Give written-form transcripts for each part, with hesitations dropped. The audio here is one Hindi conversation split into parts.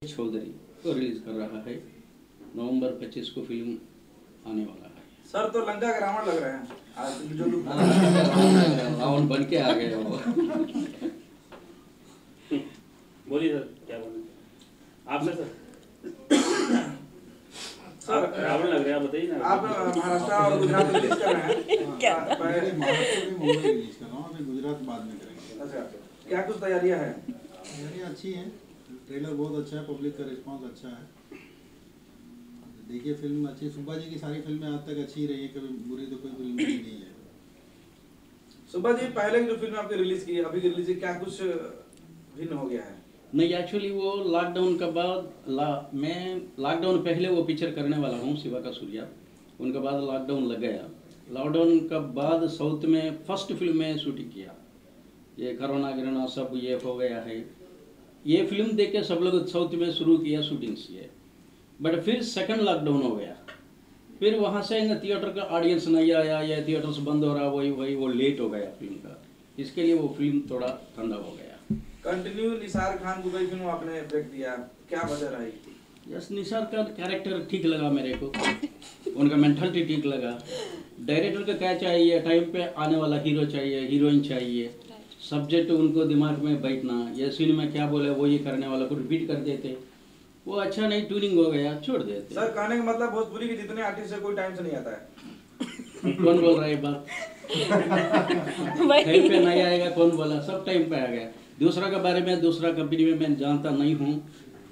चौधरी को रिलीज कर रहा है। नवंबर 25 को फिल्म आने वाला है। सर तो लंका के रावण लग रहे हैं आज जो रावण बन के आ गए वो। बोलिए सर, क्या बोले आपसे सर? सर रावण लग रहे हैं, आप बताइए ना। आप महाराष्ट्र और गुजरात रिलीज कर रहे हैं। पहले महाराष्ट्र में मुंबई रिलीज कर रहा हूँ, फिर गुजरात बाद में करेंगे। अच्छा, क्या कुछ तैयारियां हैं? तैयारियाँ अच्छी हैं, ट्रेलर बहुत अच्छा है, पब्लिक का रिस्पांस अच्छा है। देखिए फिल्म अच्छी, सुब्बा जी की सारी फिल्में आज तक अच्छी ही रही है, कभी बुरी तो कोई फिल्म नहीं है। सुब्बा जी पहले की जो फिल्म आपने रिलीज की अभी की रिलीज क्या कुछ भिन्न हो गया है? नहीं, एक्चुअली वो लॉकडाउन के बाद मैं लॉकडाउन पहले वो पिक्चर करने वाला हूँ शिवा का सूर्या। उनके बाद लॉकडाउन लग गया। लॉकडाउन के बाद साउथ में फर्स्ट फिल्म में शूटिंग किया। ये कोरोना गिरोना सब ये हो गया है। ये फिल्म देख के सब लोग साउथ में शुरू किया शूटिंग्स ये, बट फिर सेकंड लॉकडाउन हो गया। फिर वहाँ से थिएटर का ऑडियंस नहीं आया या थिएटर्स बंद हो रहा, वही वो लेट हो गया फिल्म का। इसके लिए वो फिल्म थोड़ा ठंडा हो गया। कंटिन्यू निसार खान को कई फिल्म आपने ब्रेक दिया, क्या वजह रही? यस, निसार का कैरेक्टर ठीक लगा मेरे को, उनका मेंटालिटी ठीक लगा। डायरेक्टर का क्या चाहिए, टाइम पे आने वाला हीरो चाहिए, हीरोइन चाहिए, सब्जेक्ट उनको दिमाग में बैठना, ये सीन में क्या बोले वो ये करने वाला को रिपीट कर देते, वो अच्छा नहीं ट्यूनिंग हो गया, छोड़ देते। सर कहने का मतलब भोजपुरी के जितने आर्टिस्ट है कोई टाइम से नहीं आता है। कौन बोल रहा है बात? टाइम पे नहीं आएगा, कौन बोला? सब टाइम पे आ गया। दूसरा के बारे में, दूसरा कंपनी में मैं जानता नहीं हूँ।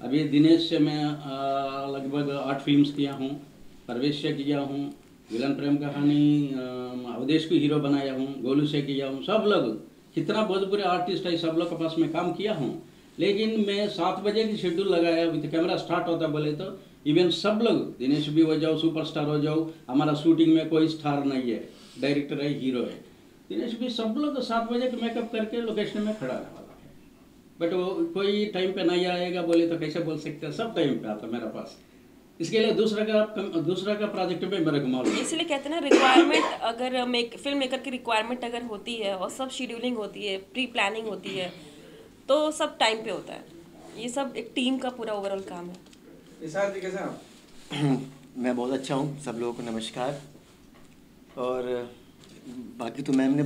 अभी दिनेश से मैं लगभग 8 फिल्म्स किया हूँ, परवेश से किया हूँ, विलन प्रेम कहानी, अवधेश को हीरो बनाया हूँ, गोलू से किया हूँ। सब लोग कितना भोजपुरी आर्टिस्ट है, सब लोग के पास में काम किया हूँ। लेकिन मैं 7 बजे की शेड्यूल लगाया, विद कैमरा स्टार्ट होता बोले तो इवन सब लोग, दिनेश भी हो जाओ, सुपरस्टार हो जाओ, हमारा शूटिंग में कोई स्टार नहीं है, डायरेक्टर है, हीरो है। दिनेश भी सब लोग 7 बजे के मेकअप करके लोकेशन में खड़ा रहा। बट वो कोई टाइम पे नहीं आएगा बोले तो कैसे बोल सकते हैं? सब टाइम पे आता मेरे पास। इसके लिए दूसरा का प्रोजेक्ट में मेरे को मालूम। इसलिए कहते हैं ना, रिक्वायरमेंट अगर फिल्म मेकर की रिक्वायरमेंट अगर होती है और सब शेड्यूलिंग होती है, प्री प्लानिंग होती है, तो सब टाइम पे होता है। ये सब एक टीम का पूरा ओवरऑल काम है। निसार जी कैसे हैं आप? मैं बहुत अच्छा हूँ, सब लोगों को नमस्कार। और बाकी तो मैम ने